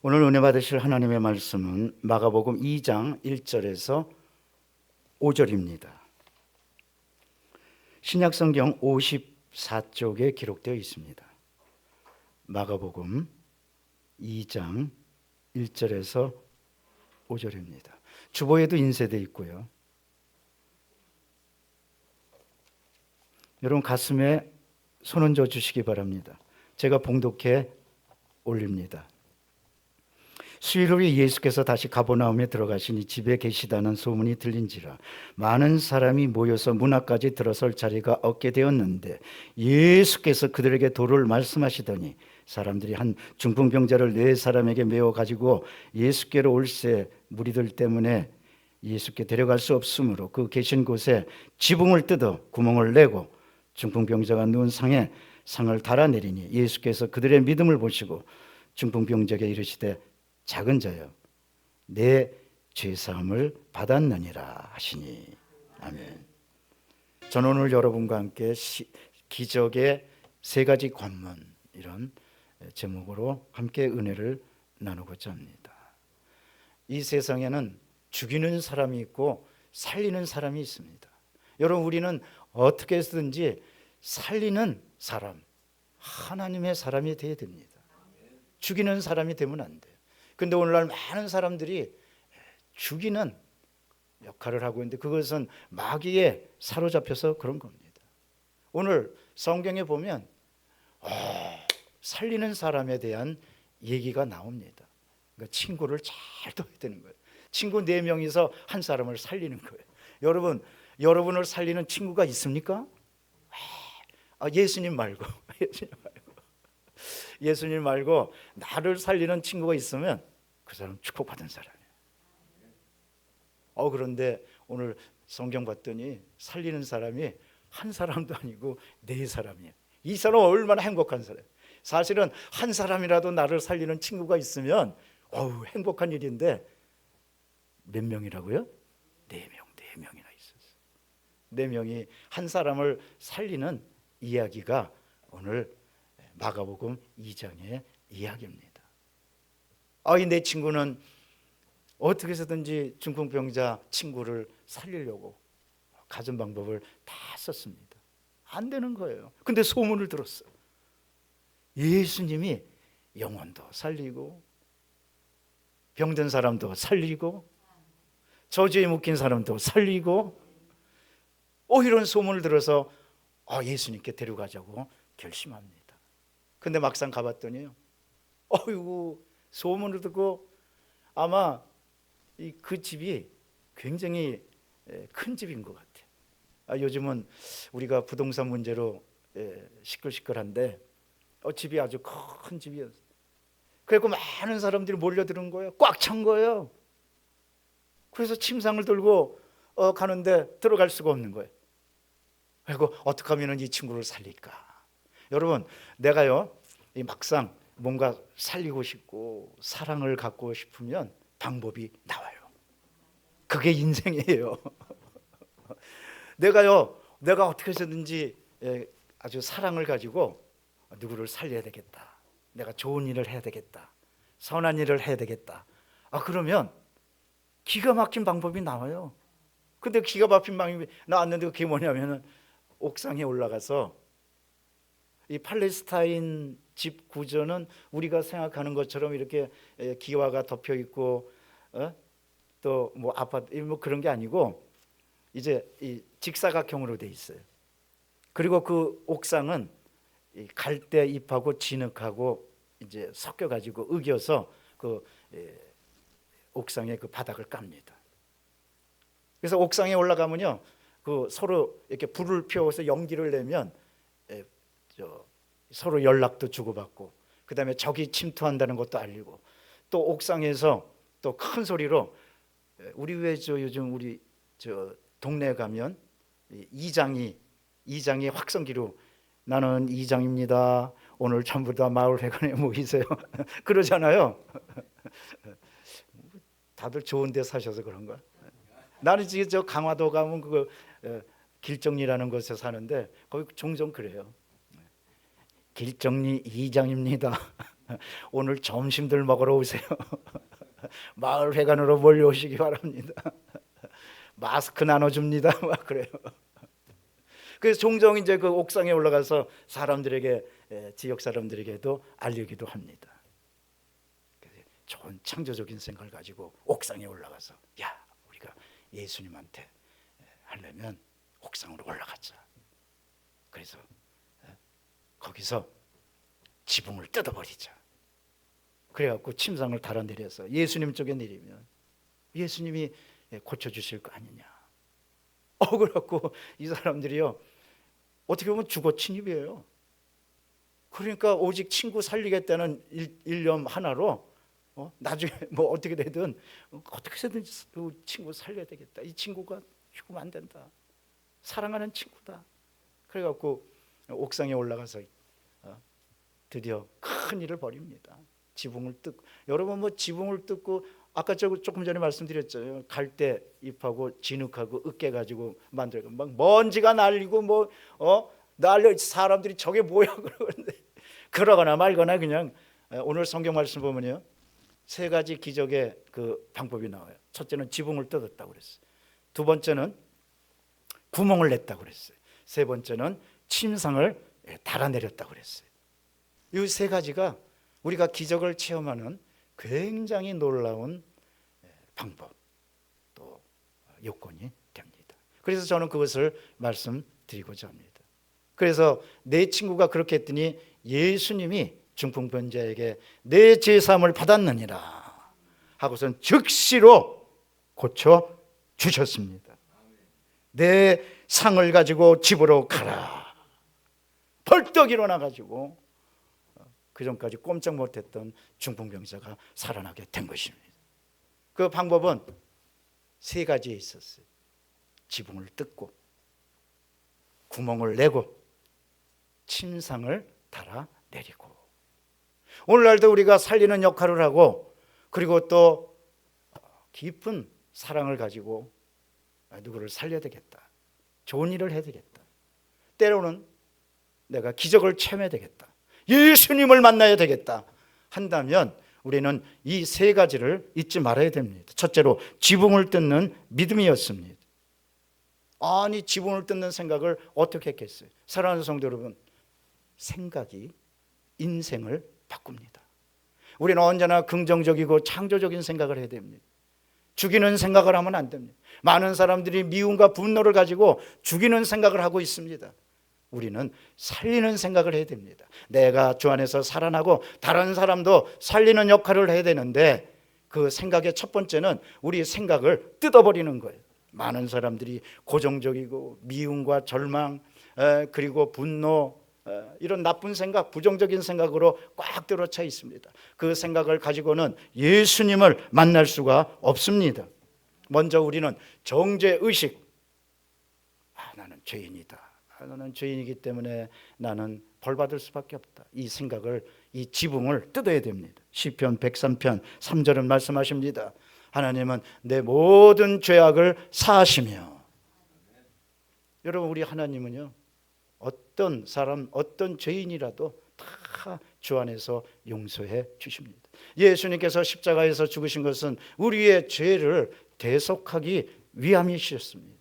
오늘 은혜 받으실 하나님의 말씀은 마가복음 2장 1절에서 5절입니다. 신약성경 54쪽에 기록되어 있습니다. 마가복음 2장 1절에서 5절입니다. 주보에도 인쇄되어 있고요. 여러분 가슴에 손 얹어 주시기 바랍니다. 제가 봉독해 올립니다. 수일 후에 예수께서 다시 가버나움에 들어가시니 집에 계시다는 소문이 들린지라 많은 사람이 모여서 문 앞까지 들어설 자리가 없게 되었는데 예수께서 그들에게 도를 말씀하시더니 사람들이 한 중풍병자를 네 사람에게 메워 가지고 예수께로 올세 무리들 때문에 예수께 데려갈 수 없으므로 그 계신 곳에 지붕을 뜯어 구멍을 내고 중풍병자가 누운 상에 상을 달아내리니 예수께서 그들의 믿음을 보시고 중풍병자에게 이르시되 작은 자여 내 죄사함을 받았느니라 하시니. 아멘. 저는 오늘 여러분과 함께 기적의 세 가지 관문, 이런 제목으로 함께 은혜를 나누고자 합니다. 이 세상에는 죽이는 사람이 있고 살리는 사람이 있습니다. 여러분, 우리는 어떻게 해서든지 살리는 사람, 하나님의 사람이 되어야 됩니다. 죽이는 사람이 되면 안 돼요. 근데 오늘날 많은 사람들이 죽이는 역할을 하고 있는데 그것은 마귀에 사로잡혀서 그런 겁니다. 오늘 성경에 보면 살리는 사람에 대한 얘기가 나옵니다. 그러니까 친구를 잘 둬야 되는 거예요. 친구 4명이서 한 사람을 살리는 거예요. 여러분을 살리는 친구가 있습니까? 예수님 말고 예수님 말고 나를 살리는 친구가 있으면 그 사람 축복받은 사람이에요. 그런데 오늘 성경 봤더니 살리는 사람이 한 사람도 아니고 4사람이에요. 이 사람은 얼마나 행복한 사람이에요. 사실은 한 사람이라도 나를 살리는 친구가 있으면 행복한 일인데 몇 명이라고요? 4명이나 있었어요. 4명이 한 사람을 살리는 이야기가 오늘 마가복음 2장의 이야기입니다. 내 친구는 어떻게 해서든지 중풍병자 친구를 살리려고 가진 방법을 다 썼습니다. 안 되는 거예요. 근데 소문을 들었어요. 예수님이 영혼도 살리고 병든 사람도 살리고 저주에 묶인 사람도 살리고 이런 소문을 들어서 예수님께 데려가자고 결심합니다. 근데 막상 가봤더니요, 소문을 듣고 아마 그 집이 굉장히 큰 집인 것 같아요. 요즘은 우리가 부동산 문제로 시끌시끌한데 집이 아주 큰 집이었어요. 그래서 많은 사람들이 몰려드는 거예요. 꽉 찬 거예요. 그래서 침상을 들고 가는데 들어갈 수가 없는 거예요. 그리고 어떻게 하면 이 친구를 살릴까? 여러분, 내가요 막상 뭔가 살리고 싶고 사랑을 갖고 싶으면 방법이 나와요. 그게 인생이에요. 내가 어떻게 해서든지 아주 사랑을 가지고 누구를 살려야 되겠다, 내가 좋은 일을 해야 되겠다, 선한 일을 해야 되겠다, 그러면 기가 막힌 방법이 나와요. 근데 기가 막힌 방법이 나왔는데 그게 뭐냐면은 옥상에 올라가서 이 팔레스타인 집 구조는 우리가 생각하는 것처럼 이렇게 기와가 덮여 있고 또 뭐 아파트 뭐 그런 게 아니고 이제 이 직사각형으로 돼 있어요. 그리고 그 옥상은 이 갈대 잎하고 진흙하고 이제 섞여 가지고 으겨서 그 옥상의 그 바닥을 깝니다. 그래서 옥상에 올라가면요, 그 서로 이렇게 불을 피워서 연기를 내면 서로 연락도 주고받고, 그 다음에 적이 침투한다는 것도 알리고, 또 옥상에서 또 큰 소리로 우리 왜 요즘 우리 동네에 가면 이장이 확성기로 나는 이장입니다, 오늘 전부 다 마을회관에 모이세요 그러잖아요. 다들 좋은 데 사셔서 그런가? 나는 지금 강화도 가면 길정리라는 곳에 사는데 거기 종종 그래요. 길정리 이장입니다. 오늘 점심들 먹으러 오세요. 마을 회관으로 몰려오시기 바랍니다. 마스크 나눠줍니다. 막 그래요. 그래서 종종 이제 그 옥상에 올라가서 사람들에게, 지역 사람들에게도 알리기도 합니다. 좋은 창조적인 생각을 가지고 옥상에 올라가서, 야, 우리가 예수님한테 하려면 옥상으로 올라가자. 그래서 거기서 지붕을 뜯어버리자. 그래갖고 침상을 달아내려서 예수님 쪽에 내리면 예수님이 고쳐주실 거 아니냐. 그래갖고 이 사람들이요, 어떻게 보면 주거 침입이에요. 그러니까 오직 친구 살리겠다는 일념 하나로 나중에 뭐 어떻게 되든 어떻게 해서든 친구 살려야 되겠다. 이 친구가 죽으면 안 된다. 사랑하는 친구다. 그래갖고 옥상에 올라가서 드디어 큰 일을 벌입니다. 지붕을 뜯고, 여러분 뭐 지붕을 뜯고, 아까 조금 전에 말씀드렸잖아요. 갈대 잎하고 진흙하고 으깨 가지고 만들고 막 먼지가 날리고 뭐 날려, 사람들이 저게 뭐야 그러는데 그러거나 말거나 그냥. 오늘 성경 말씀 보면요, 세 가지 기적의 그 방법이 나와요. 첫째는 지붕을 뜯었다고 그랬어요. 두 번째는 구멍을 냈다고 그랬어요. 세 번째는 침상을 달아내렸다고 그랬어요. 이 세 가지가 우리가 기적을 체험하는 굉장히 놀라운 방법, 또 요건이 됩니다. 그래서 저는 그것을 말씀드리고자 합니다. 그래서 내 친구가 그렇게 했더니 예수님이 중풍병자에게 내 제사함을 받았느니라 하고선 즉시로 고쳐 주셨습니다. 내 상을 가지고 집으로 가라. 벌떡 일어나 가지고 그전까지 꼼짝 못했던 중풍병자가 살아나게 된 것입니다. 그 방법은 세 가지에 있었어요. 지붕을 뜯고, 구멍을 내고, 침상을 달아내리고. 오늘날도 우리가 살리는 역할을 하고, 그리고 또 깊은 사랑을 가지고 누구를 살려야 되겠다, 좋은 일을 해야 되겠다, 때로는 내가 기적을 체험해야 되겠다, 예수님을 만나야 되겠다 한다면 우리는 이 세 가지를 잊지 말아야 됩니다. 첫째로 지붕을 뜯는 믿음이었습니다. 아니, 지붕을 뜯는 생각을 어떻게 했겠어요? 사랑하는 성도 여러분, 생각이 인생을 바꿉니다. 우리는 언제나 긍정적이고 창조적인 생각을 해야 됩니다. 죽이는 생각을 하면 안 됩니다. 많은 사람들이 미움과 분노를 가지고 죽이는 생각을 하고 있습니다. 우리는 살리는 생각을 해야 됩니다. 내가 주 안에서 살아나고 다른 사람도 살리는 역할을 해야 되는데, 그 생각의 첫 번째는 우리 생각을 뜯어버리는 거예요. 많은 사람들이 고정적이고 미움과 절망, 그리고 분노, 이런 나쁜 생각, 부정적인 생각으로 꽉 들어차 있습니다. 그 생각을 가지고는 예수님을 만날 수가 없습니다. 먼저 우리는 정죄의식, 나는 죄인이다, 나는 죄인이기 때문에 나는 벌받을 수밖에 없다, 이 생각을, 이 지붕을 뜯어야 됩니다. 시편 103편 3절은 말씀하십니다. 하나님은 내 모든 죄악을 사하시며. 여러분, 우리 하나님은요, 어떤 사람, 어떤 죄인이라도 다 주 안에서 용서해 주십니다. 예수님께서 십자가에서 죽으신 것은 우리의 죄를 대속하기 위함이셨습니다.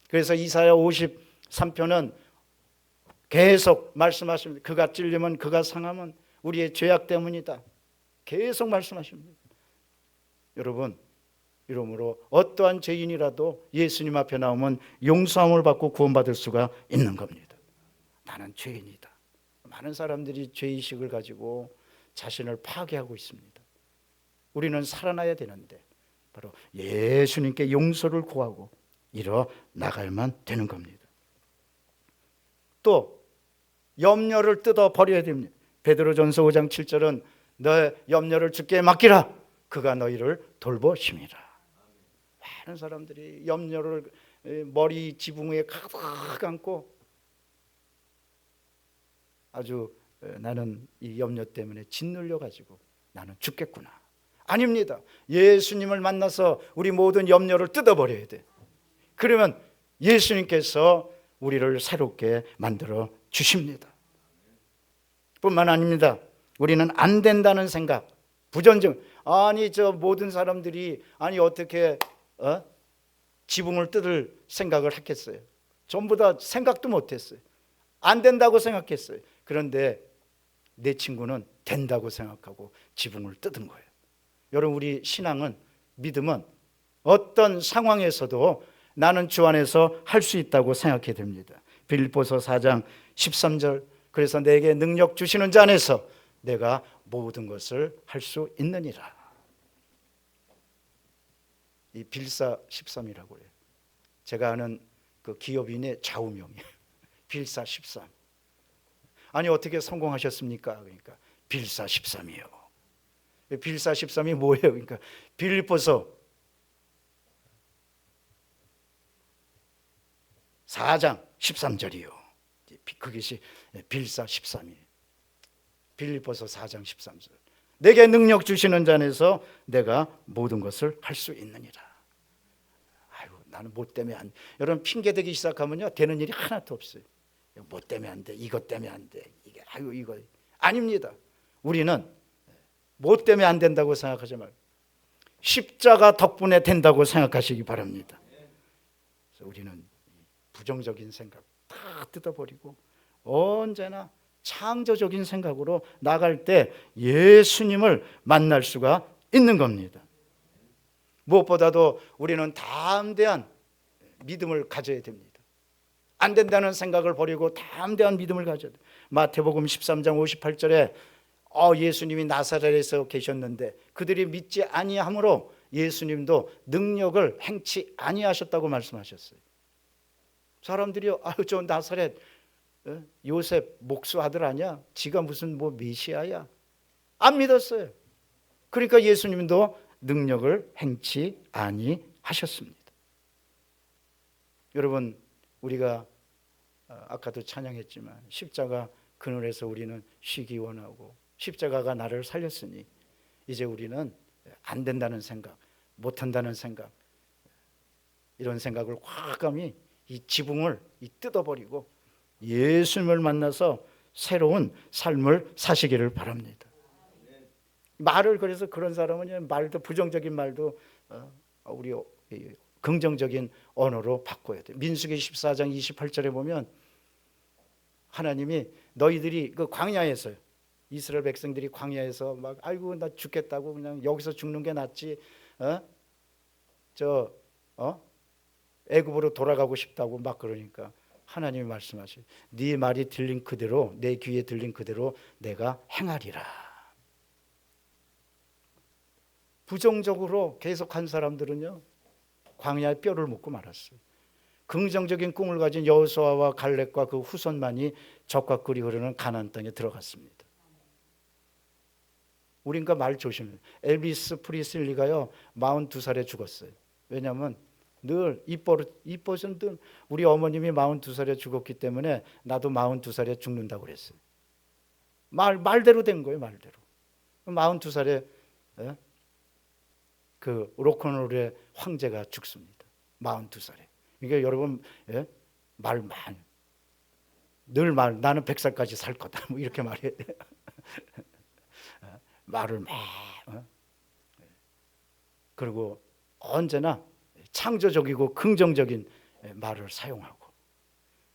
그래서 이사야 53편은 계속 말씀하십니다. 그가 찔리면, 그가 상하면 우리의 죄악 때문이다, 계속 말씀하십니다. 여러분, 이러므로 어떠한 죄인이라도 예수님 앞에 나오면 용서함을 받고 구원받을 수가 있는 겁니다. 나는 죄인이다. 많은 사람들이 죄의식을 가지고 자신을 파괴하고 있습니다. 우리는 살아나야 되는데 바로 예수님께 용서를 구하고 일어나가야만 되는 겁니다. 또 염려를 뜯어버려야 됩니다. 베드로전서 5장 7절은 너의 염려를 주께 맡기라, 그가 너희를 돌보심이라. 많은 사람들이 염려를 머리 지붕 위에 가득 안고 아주 나는 이 염려 때문에 짓눌려 가지고 나는 죽겠구나. 아닙니다. 예수님을 만나서 우리 모든 염려를 뜯어버려야 돼. 그러면 예수님께서 우리를 새롭게 만들어 주십니다. 뿐만 아닙니다. 우리는 안 된다는 생각, 부전증. 아니 저 모든 사람들이 아니 어떻게 지붕을 뜯을 생각을 했겠어요? 전부 다 생각도 못했어요. 안 된다고 생각했어요. 그런데 내 친구는 된다고 생각하고 지붕을 뜯은 거예요. 여러분, 우리 신앙은, 믿음은 어떤 상황에서도 나는 주 안에서 할 수 있다고 생각해야 됩니다. 빌립보서 4장 13절, 그래서 내게 능력 주시는 자 안에서 내가 모든 것을 할 수 있느니라. 이 빌사 13이라고 해요. 제가 아는 그 기업인의 좌우명이에요. 빌사 13. 아니 어떻게 성공하셨습니까? 그러니까 빌사 13이요. 빌사 13이 뭐예요? 그러니까 빌립보서 4장 13절이요. 그것이 빌사 13이에요. 빌립보서 4장 13절. 내게 능력 주시는 자 안에서 내가 모든 것을 할 수 있느니라. 아유, 나는 뭐 때문에 안. 여러분, 핑계대기 시작하면요 되는 일이 하나도 없어요. 뭐 때문에 안 돼, 이것 때문에 안 돼, 이게 아유 이거 아닙니다. 우리는 뭐 때문에 안 된다고 생각하지 말고 십자가 덕분에 된다고 생각하시기 바랍니다. 그래서 우리는 부정적인 생각 다 뜯어버리고 언제나 창조적인 생각으로 나갈 때 예수님을 만날 수가 있는 겁니다. 무엇보다도 우리는 담대한 믿음을 가져야 됩니다. 안 된다는 생각을 버리고 담대한 믿음을 가져야 돼요. 마태복음 13장 58절에 예수님이 나사렛에서 계셨는데 그들이 믿지 아니함으로 예수님도 능력을 행치 아니하셨다고 말씀하셨어요. 사람들이 아유 저 나사렛 요셉 목수 아들 아니야? 지가 무슨 뭐 메시아야? 안 믿었어요. 그러니까 예수님도 능력을 행치 아니하셨습니다. 여러분, 우리가 아까도 찬양했지만 십자가 그늘에서 우리는 쉬기 원하고 십자가가 나를 살렸으니 이제 우리는 안 된다는 생각, 못한다는 생각, 이런 생각을 과감히 이 지붕을 뜯어버리고 예수님을 만나서 새로운 삶을 사시기를 바랍니다. 말을, 그래서 그런 사람은 말도, 부정적인 말도 우리 긍정적인 언어로 바꿔야 돼요. 민수기 14장 28절에 보면 하나님이 너희들이 그 광야에서, 이스라엘 백성들이 광야에서 막 아이고 나 죽겠다고 그냥 여기서 죽는 게 낫지 애굽으로 돌아가고 싶다고 막 그러니까 하나님이 말씀하셔요. 네 말이 들린 그대로, 내 귀에 들린 그대로 내가 행하리라. 부정적으로 계속한 사람들은요 광야에 뼈를 묻고 말았어요. 긍정적인 꿈을 가진 여호수아와 갈렙과 그 후손만이 적과 꿀이 흐르는 가나안 땅에 들어갔습니다. 우린가 말 조심해요. 엘비스 프리슬리가요 42살에 죽었어요. 왜냐하면 늘 이뻐진 늘 우리 어머님이 42살에 죽었기 때문에 나도 42살에 죽는다고 그랬어요. 말대로 된 거예요. 말대로 42살에 그 로큰롤의 황제가 죽습니다. 42살에. 그러니까 여러분 말 많이 늘 나는 100살까지 살 거다 뭐 이렇게 말해야 돼요. 말을 그리고 언제나 창조적이고 긍정적인 말을 사용하고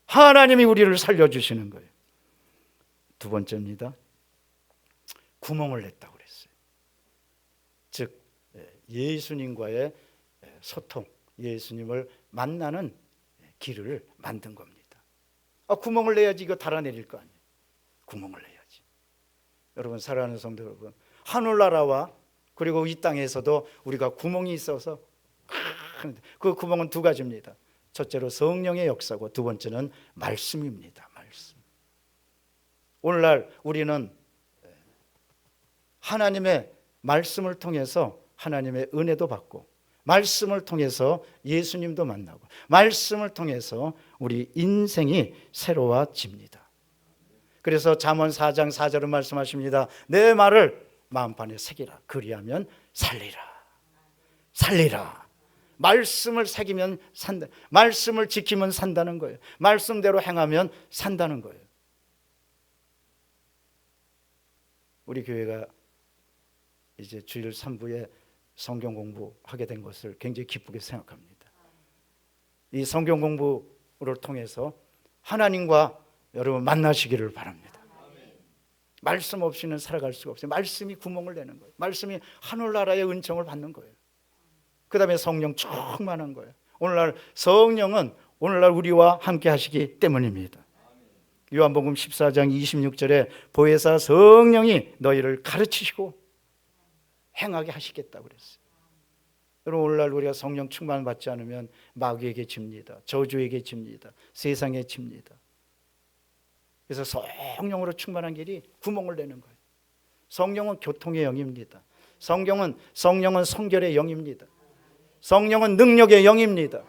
하나님이 우리를 살려주시는 거예요. 두 번째입니다. 구멍을 냈다고 그랬어요. 즉 예수님과의 소통, 예수님을 만나는 길을 만든 겁니다. 구멍을 내야지 이거 달아내릴 거 아니에요. 구멍을 내야지. 여러분, 사랑하는 성도 여러분, 하늘나라와 그리고 이 땅에서도 우리가 구멍이 있어서 그 구멍은 두 가지입니다. 첫째로 성령의 역사고 두 번째는 말씀입니다. 말씀. 오늘날 우리는 하나님의 말씀을 통해서 하나님의 은혜도 받고 말씀을 통해서 예수님도 만나고 말씀을 통해서 우리 인생이 새로워집니다. 그래서 잠언 4장 4절은 말씀하십니다. 내 말을 마음판에 새기라. 그리하면 살리라. 살리라. 말씀을 새기면 산다. 말씀을 지키면 산다는 거예요. 말씀대로 행하면 산다는 거예요. 우리 교회가 이제 주일 3부에 성경 공부하게 된 것을 굉장히 기쁘게 생각합니다. 이 성경 공부를 통해서 하나님과 여러분 만나시기를 바랍니다. 말씀 없이는 살아갈 수가 없어요. 말씀이 구멍을 내는 거예요. 말씀이 하늘나라의 은총을 받는 거예요. 그 다음에 성령 충만한 거예요. 오늘날 성령은 오늘날 우리와 함께 하시기 때문입니다. 요한복음 14장 26절에 보혜사 성령이 너희를 가르치시고 행하게 하시겠다고 그랬어요. 여러분, 오늘날 우리가 성령 충만 받지 않으면 마귀에게 집니다. 저주에게 집니다. 세상에 집니다. 그래서 성령으로 충만한 길이 구멍을 내는 거예요. 성령은 교통의 영입니다. 성령은 성결의 영입니다. 성령은 능력의 영입니다.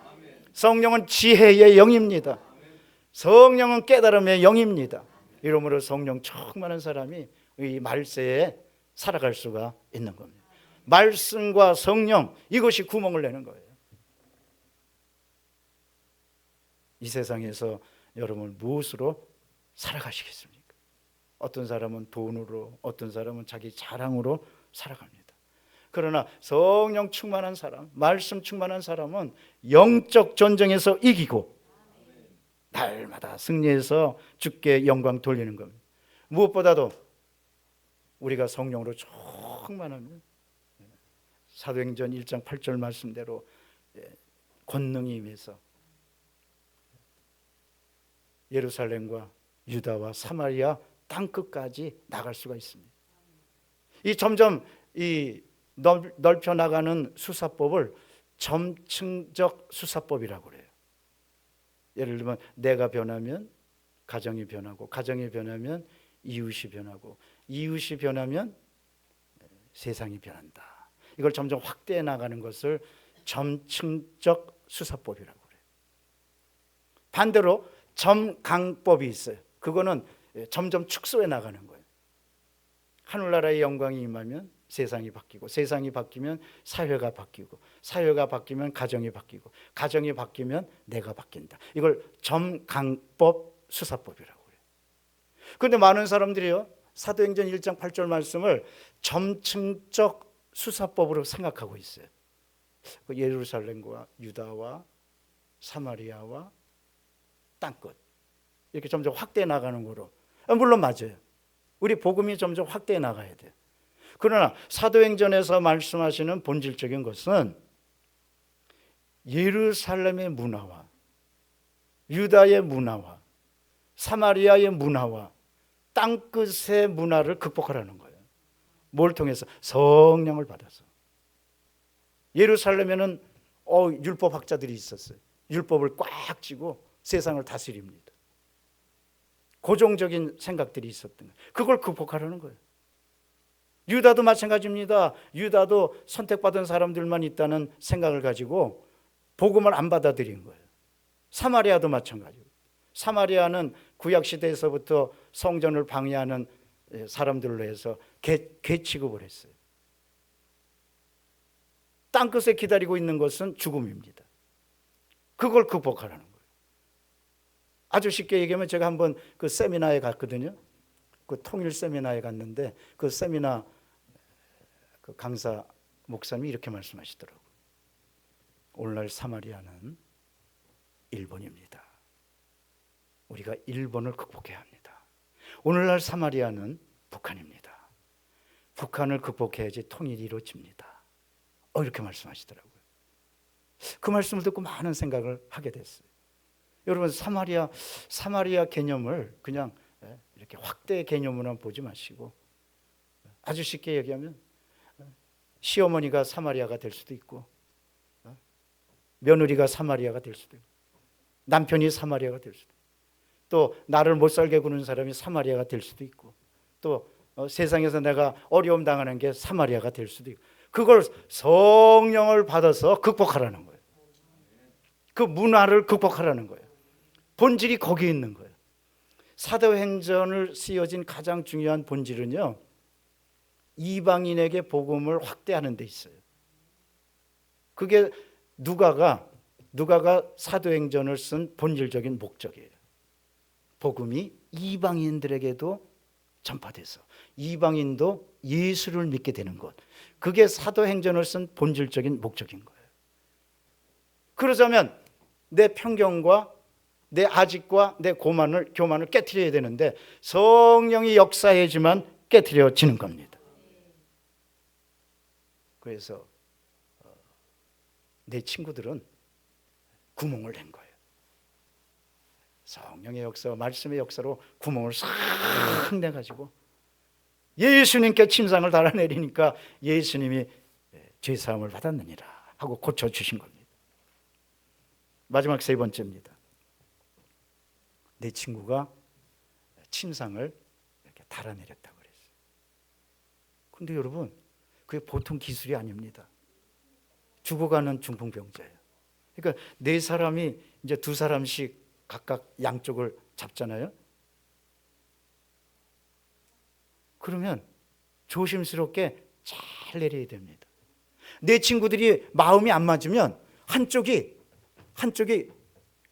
성령은 지혜의 영입니다. 성령은 깨달음의 영입니다. 이러므로 성령 충만한 사람이 이 말세에 살아갈 수가 있는 겁니다. 말씀과 성령, 이것이 구멍을 내는 거예요. 이 세상에서 여러분 무엇으로 살아가시겠습니까? 어떤 사람은 돈으로, 어떤 사람은 자기 자랑으로 살아갑니다. 그러나 성령 충만한 사람, 말씀 충만한 사람은 영적 전쟁에서 이기고 날마다 승리해서 주께 영광 돌리는 겁니다. 무엇보다도 우리가 성령으로 충만하면 사도행전 1장 8절 말씀대로 권능이 임해서 예루살렘과 유다와 사마리아 땅끝까지 나갈 수가 있습니다. 이 점점 넓혀 나가는 수사법을 점층적 수사법이라고 그래요. 예를 들면 내가 변하면 가정이 변하고, 가정이 변하면 이웃이 변하고, 이웃이 변하면 세상이 변한다. 이걸 점점 확대해 나가는 것을 점층적 수사법이라고 그래요. 반대로 점강법이 있어요. 그거는 점점 축소해 나가는 거예요. 하늘나라의 영광이 임하면 세상이 바뀌고, 세상이 바뀌면 사회가 바뀌고, 사회가 바뀌면 가정이 바뀌고, 가정이 바뀌면 내가 바뀐다. 이걸 점강법 수사법이라고 그래요. 그런데 많은 사람들이요, 사도행전 1장 8절 말씀을 점층적 수사법으로 생각하고 있어요. 예루살렘과 유다와 사마리아와 땅끝, 이렇게 점점 확대해 나가는 거로. 물론 맞아요. 우리 복음이 점점 확대해 나가야 돼요. 그러나 사도행전에서 말씀하시는 본질적인 것은 예루살렘의 문화와 유다의 문화와 사마리아의 문화와 땅끝의 문화를 극복하라는 거예요. 뭘 통해서? 성령을 받아서. 예루살렘에는 율법학자들이 있었어요. 율법을 꽉 쥐고 세상을 다스립니다. 고정적인 생각들이 있었던 거예요. 그걸 극복하라는 거예요. 유다도 마찬가지입니다. 유다도 선택받은 사람들만 있다는 생각을 가지고 복음을 안 받아들인 거예요. 사마리아도 마찬가지고, 사마리아는 구약시대에서부터 성전을 방해하는 사람들로 해서 개 취급을 했어요. 땅끝에 기다리고 있는 것은 죽음입니다. 그걸 극복하라는 거예요. 아주 쉽게 얘기하면, 제가 한번 그 세미나에 갔거든요. 그 통일 세미나에 갔는데, 그 세미나 그 강사 목사님이 이렇게 말씀하시더라고요. 오늘날 사마리아는 일본입니다. 우리가 일본을 극복해야 합니다. 오늘날 사마리아는 북한입니다. 북한을 극복해야지 통일이 이루어집니다. 이렇게 말씀하시더라고요. 그 말씀을 듣고 많은 생각을 하게 됐어요. 여러분, 사마리아 개념을 그냥 이렇게 확대 개념으로만 보지 마시고, 아주 쉽게 얘기하면 시어머니가 사마리아가 될 수도 있고, 며느리가 사마리아가 될 수도 있고, 남편이 사마리아가 될 수도 있고, 또 나를 못 살게 구는 사람이 사마리아가 될 수도 있고, 또 세상에서 내가 어려움 당하는 게 사마리아가 될 수도 있고, 그걸 성령을 받아서 극복하라는 거예요. 그 문화를 극복하라는 거예요. 본질이 거기에 있는 거예요. 사도행전을 쓰여진 가장 중요한 본질은요, 이방인에게 복음을 확대하는 데 있어요. 그게 누가가 사도행전을 쓴 본질적인 목적이에요. 복음이 이방인들에게도 전파돼서 이방인도 예수를 믿게 되는 것, 그게 사도행전을 쓴 본질적인 목적인 거예요. 그러자면 내 편견과 내 아직과 내 교만을 깨트려야 되는데 성령이 역사해야지만 깨트려지는 겁니다. 그래서 내 친구들은 구멍을 낸 거예요. 성령의 역사와 말씀의 역사로 구멍을 싹 내가지고 예수님께 침상을 달아내리니까 예수님이 죄사함을 받았느니라 하고 고쳐주신 겁니다. 마지막 세 번째입니다. 내 친구가 침상을 이렇게 달아내렸다고 그랬어요. 근데 여러분, 그게 보통 기술이 아닙니다. 죽어가는 중풍병자예요. 그러니까 네 사람이 이제 두 사람씩 각각 양쪽을 잡잖아요. 그러면 조심스럽게 잘 내려야 됩니다. 내 친구들이 마음이 안 맞으면 한쪽이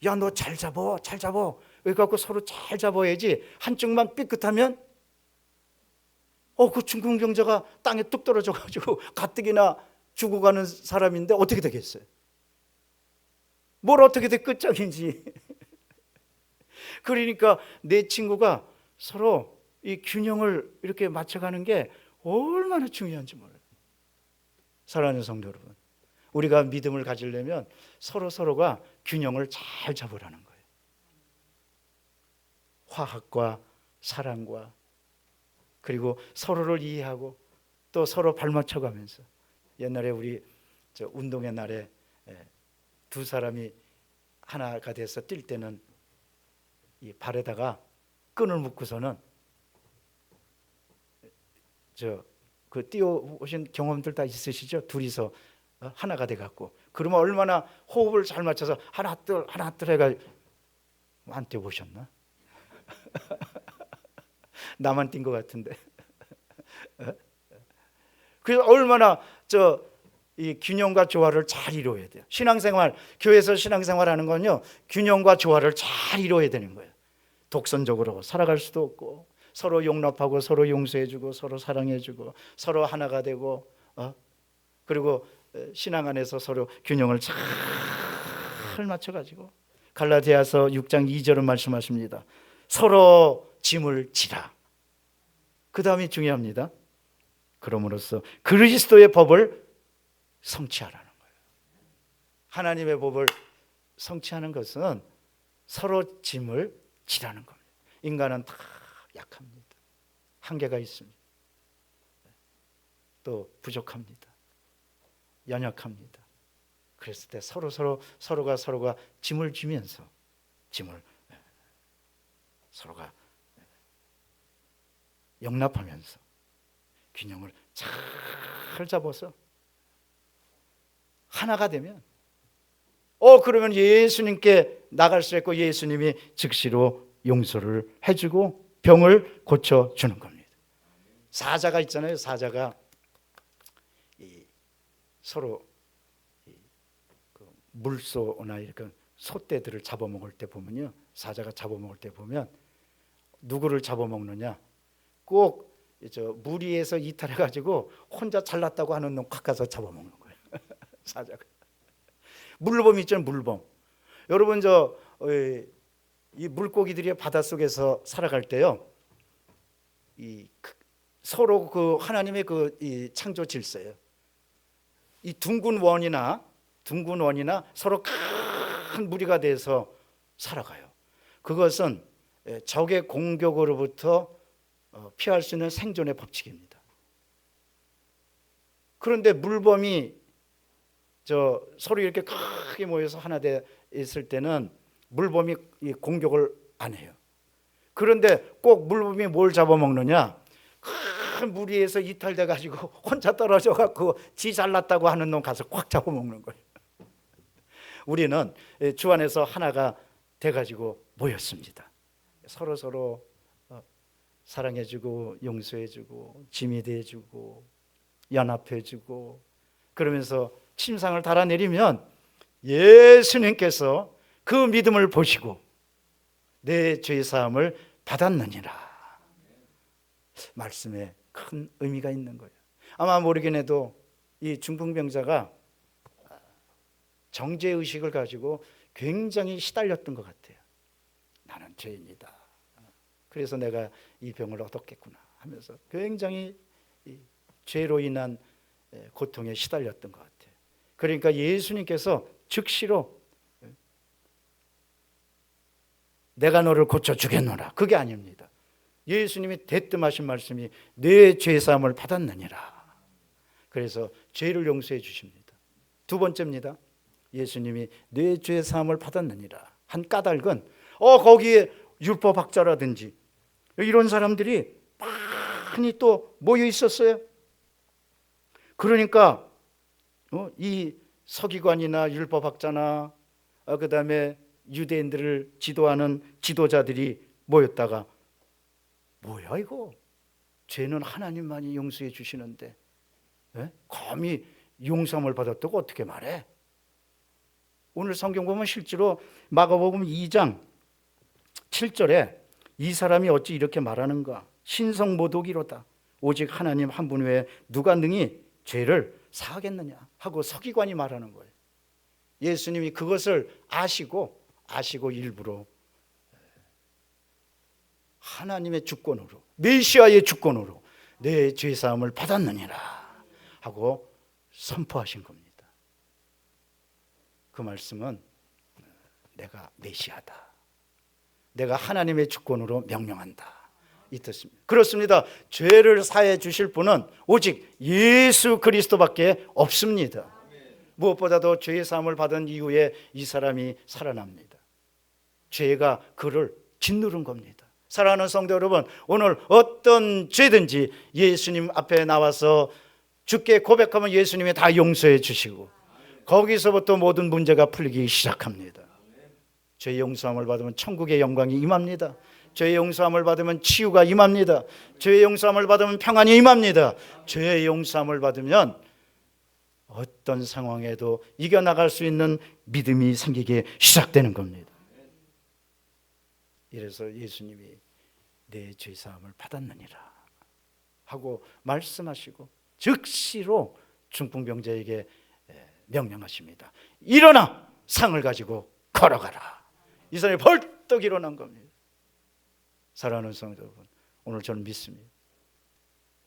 야, 너 잘 잡어, 잘 잡어. 그래갖고 서로 잘 잡아야지. 한쪽만 삐끗하면 그 중풍병자가 땅에 뚝 떨어져가지고 가뜩이나 죽어가는 사람인데 어떻게 되겠어요? 뭘 어떻게 돼 끝장인지. 그러니까 내 친구가 서로 이 균형을 이렇게 맞춰가는 게 얼마나 중요한지 몰라요. 사랑하는 성도 여러분, 우리가 믿음을 가지려면 서로가 균형을 잘 잡으라는 거예요. 화합과 사랑과, 그리고 서로를 이해하고 또 서로 발맞춰가면서. 옛날에 우리 운동의 날에 두 사람이 하나가 돼서 뛸 때는 이 발에다가 끈을 묶고서는 그 뛰어오신 경험들 다 있으시죠? 둘이서 하나가 돼갖고, 그러면 얼마나 호흡을 잘 맞춰서 하나 둘 해가지고. 안 뛰어보셨나? 나만 뛴 것 같은데. 그래서 얼마나 이 균형과 조화를 잘 이루어야 돼요. 신앙생활, 교회에서 신앙생활하는 건요, 균형과 조화를 잘 이루어야 되는 거예요. 독선적으로 살아갈 수도 없고, 서로 용납하고 서로 용서해주고 서로 사랑해주고 서로 하나가 되고, 그리고 신앙 안에서 서로 균형을 잘 맞춰가지고. 갈라디아서 6장 2절은 말씀하십니다. 서로 짐을 지라. 그 다음이 중요합니다. 그럼으로써 그리스도의 법을 성취하라는 거예요. 하나님의 법을 성취하는 것은 서로 짐을 지라는 겁니다. 인간은 다 약합니다. 한계가 있습니다. 또 부족합니다. 연약합니다. 그랬을 때 서로가 짐을 지면서 서로가 용납하면서 균형을 잘 잡아서 하나가 되면 그러면 예수님께 나갈 수 있고 예수님이 즉시로 용서를 해주고 병을 고쳐주는 겁니다. 사자가 있잖아요. 사자가 서로 물소나 이렇게 소떼들을 잡아먹을 때 보면요, 사자가 잡아먹을 때 보면 누구를 잡아먹느냐, 꼭 무리에서 이탈해가지고 혼자 잘났다고 하는 놈 콱 가서 잡아먹는 거예요. 사자가. 물범 있잖아요. 물범. 여러분 이 물고기들이 바닷속에서 살아갈 때요, 서로 그 하나님의 이 창조 질서예요. 이 둥근 원이나 서로 큰 무리가 돼서 살아가요. 그것은 적의 공격으로부터 피할 수 있는 생존의 법칙입니다. 그런데 물범이 서로 이렇게 크게 모여서 하나 돼 있을 때는 물범이 공격을 안 해요. 그런데 꼭 물범이 뭘 잡아먹느냐, 큰 무리에서 이탈돼 가지고 혼자 떨어져 갖고 지 잘났다고 하는 놈 가서 꽉 잡아먹는 거예요. 우리는 주 안에서 하나가 돼 가지고 모였습니다. 서로 사랑해주고 용서해주고 짐이 돼주고 연합해주고, 그러면서 침상을 달아내리면 예수님께서 그 믿음을 보시고 내 죄사함을 받았느니라. 말씀에 큰 의미가 있는 거예요. 아마 모르긴 해도 이 중풍병자가 정죄의식을 가지고 굉장히 시달렸던 것 같아요. 나는 죄인이다. 그래서 내가 이 병을 얻었겠구나 하면서 굉장히 이 죄로 인한 고통에 시달렸던 것 같아요. 그러니까 예수님께서 즉시로 내가 너를 고쳐주겠노라, 그게 아닙니다. 예수님이 대뜸 하신 말씀이 내 죄사함을 받았느니라. 그래서 죄를 용서해 주십니다. 두 번째입니다. 예수님이 내 죄사함을 받았느니라 한 까닭은 거기에 율법학자라든지 이런 사람들이 많이 또 모여 있었어요. 그러니까 이 서기관이나 율법학자나 그 다음에 유대인들을 지도하는 지도자들이 모였다가 뭐야 이거, 죄는 하나님만이 용서해 주시는데 감히 용서함을 받았다고 어떻게 말해? 오늘 성경 보면 실제로 마가복음 2장 7절에 이 사람이 어찌 이렇게 말하는가, 신성모독이로다. 오직 하나님 한 분 외에 누가 능히 죄를 사하겠느냐 하고 서기관이 말하는 거예요. 예수님이 그것을 아시고 일부러 하나님의 주권으로, 메시아의 주권으로 내 죄사함을 받았느니라 하고 선포하신 겁니다. 그 말씀은 내가 메시아다, 내가 하나님의 주권으로 명령한다, 이 뜻입니다. 그렇습니다. 죄를 사해 주실 분은 오직 예수 그리스도밖에 없습니다. 무엇보다도 죄의 사함을 받은 이후에 이 사람이 살아납니다. 죄가 그를 짓누른 겁니다. 사랑하는 성도 여러분, 오늘 어떤 죄든지 예수님 앞에 나와서 주께 고백하면 예수님이 다 용서해 주시고 거기서부터 모든 문제가 풀리기 시작합니다. 죄의 용서함을 받으면 천국의 영광이 임합니다. 죄의 용서함을 받으면 치유가 임합니다. 죄의 용서함을 받으면 평안이 임합니다. 죄의 용서함을 받으면 어떤 상황에도 이겨나갈 수 있는 믿음이 생기기 시작되는 겁니다. 이래서 예수님이 내 죄사함을 받았느니라 하고 말씀하시고 즉시로 중풍병자에게 명령하십니다. 일어나 상을 가지고 걸어가라. 이 사람이 벌떡 일어난 겁니다. 사랑하는 성도 여러분, 오늘 저는 믿습니다.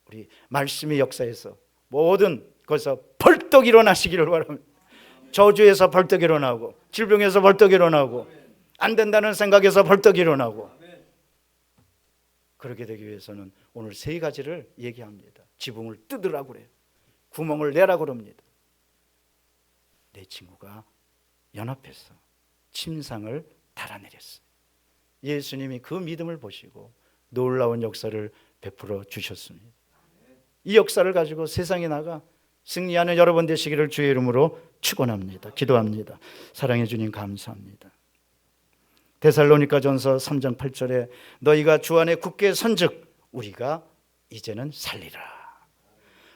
우리 말씀의 역사에서 모든 것에서 벌떡 일어나시기를 바랍니다. 저주에서 벌떡 일어나고, 질병에서 벌떡 일어나고, 안 된다는 생각에서 벌떡 일어나고, 그렇게 되기 위해서는 오늘 세 가지를 얘기합니다. 지붕을 뜯으라고 그래요. 구멍을 내라고 그럽니다. 내 친구가 연합해서 침상을 달아내렸어요. 예수님이 그 믿음을 보시고 놀라운 역사를 베풀어 주셨습니다. 이 역사를 가지고 세상에 나가 승리하는 여러분 되시기를 주의 이름으로 축원합니다. 기도합니다. 사랑해 주님 감사합니다. 데살로니가전서 3장 8절에 너희가 주 안에 굳게 선즉 우리가 이제는 살리라.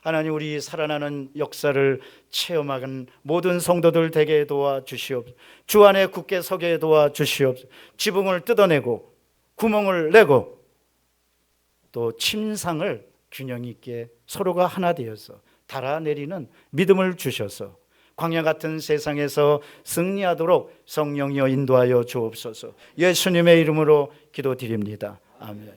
하나님, 우리 살아나는 역사를 체험하는 모든 성도들 되게 도와주시옵소서. 주 안에 굳게 서게 도와주시옵소서. 지붕을 뜯어내고 구멍을 내고 또 침상을 균형 있게 서로가 하나 되어서 달아내리는 믿음을 주셔서 광야 같은 세상에서 승리하도록 성령이여 인도하여 주옵소서. 예수님의 이름으로 기도드립니다. 아멘.